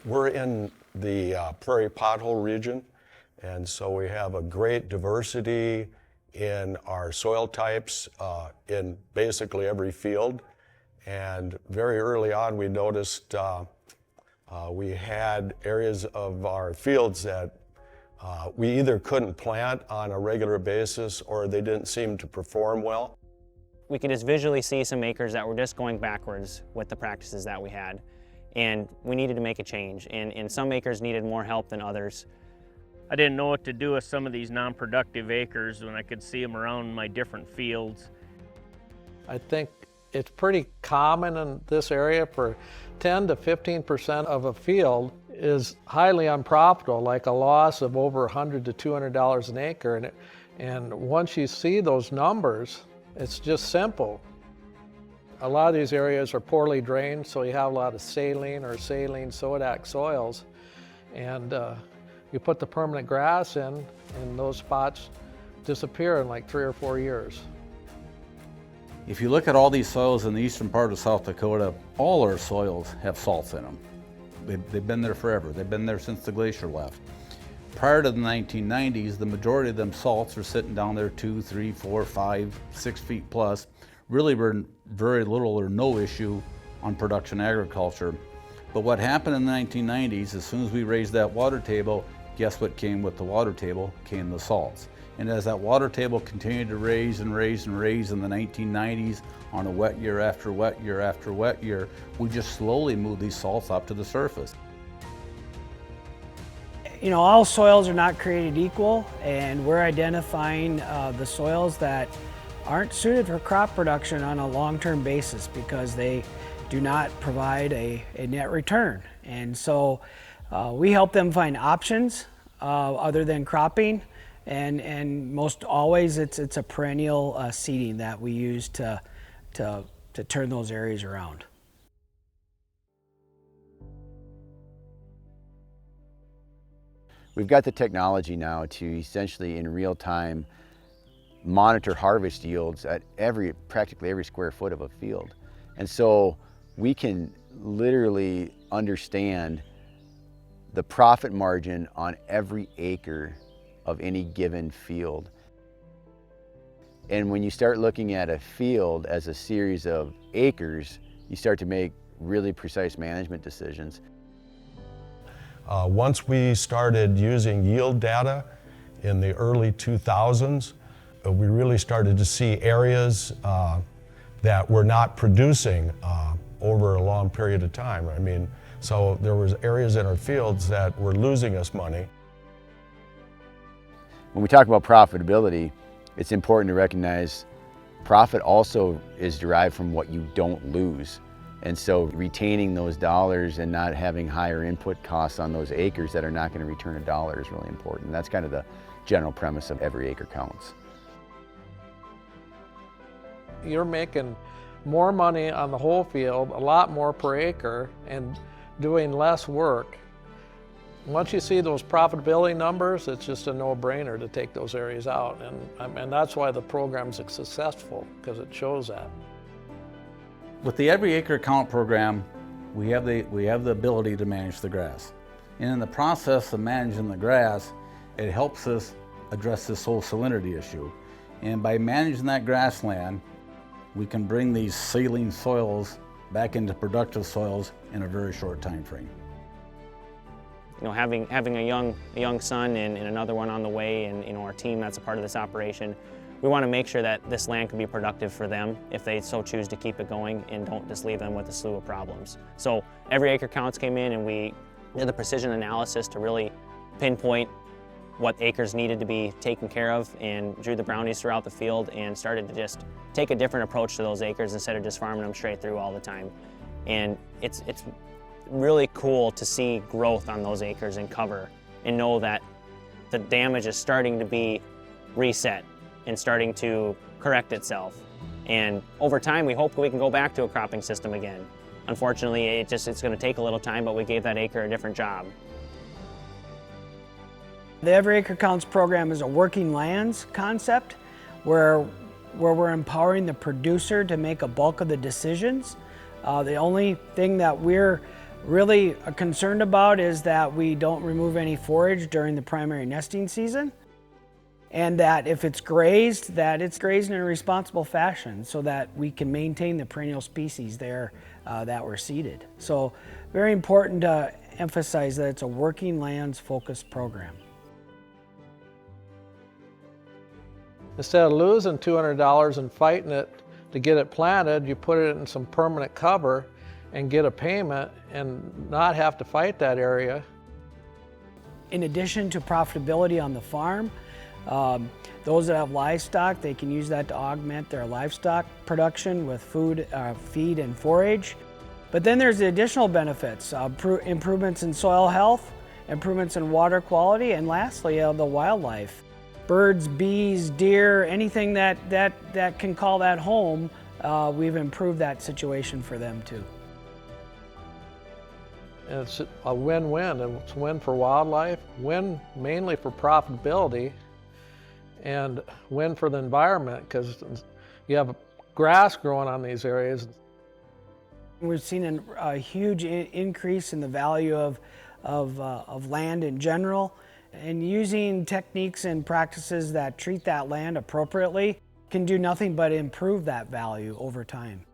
We're in the prairie pothole region, and so we have a great diversity in our soil types in basically every field. And very early on, we noticed we had areas of our fields that we either couldn't plant on a regular basis or they didn't seem to perform well. We could just visually see some acres that were just going backwards with the practices that we had. And we needed to make a change. And some acres needed more help than others. I didn't know what to do with some of these non-productive acres when I could see them around my different fields. I think it's pretty common in this area for 10 to 15% of a field is highly unprofitable, like a loss of over $100 to $200 an acre. And once you see those numbers, it's just simple. A lot of these areas are poorly drained, so you have a lot of saline or saline sodak soils. And you put the permanent grass in, and those spots disappear in like 3 or 4 years. If you look at all these soils in the eastern part of South Dakota, all our soils have salts in them. They've been there forever. They've been there since the glacier left. Prior to the 1990s, the majority of them salts are sitting down there 2, 3, 4, 5, 6 feet plus. Really were very little or no issue on production agriculture. But what happened in the 1990s, as soon as we raised that water table, guess what came with the water table? Came the salts. And as that water table continued to raise and raise and raise in the 1990s on a wet year after wet year after wet year, we just slowly moved these salts up to the surface. You know, all soils are not created equal, and we're identifying the soils that aren't suited for crop production on a long-term basis because they do not provide a net return. And so we help them find options other than cropping. And most always it's a perennial seeding that we use to turn those areas around. We've got the technology now to essentially in real time monitor harvest yields at practically every square foot of a field. And so we can literally understand the profit margin on every acre of any given field. And when you start looking at a field as a series of acres, you start to make really precise management decisions. Once we started using yield data in the early 2000s, we really started to see areas that were not producing over a long period of time. I mean, so there was areas in our fields that were losing us money. When we talk about profitability, it's important to recognize profit also is derived from what you don't lose. And so retaining those dollars and not having higher input costs on those acres that are not going to return a dollar is really important. That's kind of the general premise of every acre counts. You're making more money on the whole field, a lot more per acre, and doing less work. Once you see those profitability numbers, it's just a no-brainer to take those areas out. And that's why the program's successful, because it shows that. With the Every Acre Count program, we have the ability to manage the grass. And in the process of managing the grass, it helps us address this whole salinity issue. And by managing that grassland, we can bring these saline soils back into productive soils in a very short time frame. You know, having a young son and another one on the way, and you know, our team that's a part of this operation, we want to make sure that this land can be productive for them if they so choose to keep it going and don't just leave them with a slew of problems. So Every Acre Counts came in and we did the precision analysis to really pinpoint what acres needed to be taken care of and drew the boundaries throughout the field and started to just take a different approach to those acres instead of just farming them straight through all the time. And it's really cool to see growth on those acres and cover and know that the damage is starting to be reset and starting to correct itself. And over time, we hope we can go back to a cropping system again. Unfortunately, it's going to take a little time, but we gave that acre a different job. The Every Acre Counts program is a working lands concept where we're empowering the producer to make a bulk of the decisions. The only thing that we're really concerned about is that we don't remove any forage during the primary nesting season, and that if it's grazed, that it's grazed in a responsible fashion so that we can maintain the perennial species there that were seeded. So very important to emphasize that it's a working lands focused program. Instead of losing $200 and fighting it to get it planted, you put it in some permanent cover and get a payment and not have to fight that area. In addition to profitability on the farm, those that have livestock, they can use that to augment their livestock production with food, feed and forage. But then there's the additional benefits, improvements in soil health, improvements in water quality, and lastly, the wildlife. Birds, bees, deer, anything that can call that home, we've improved that situation for them too. And it's a win-win, and it's a win for wildlife, win mainly for profitability, and win for the environment because you have grass growing on these areas. We've seen a huge increase in the value of land in general, and using techniques and practices that treat that land appropriately can do nothing but improve that value over time.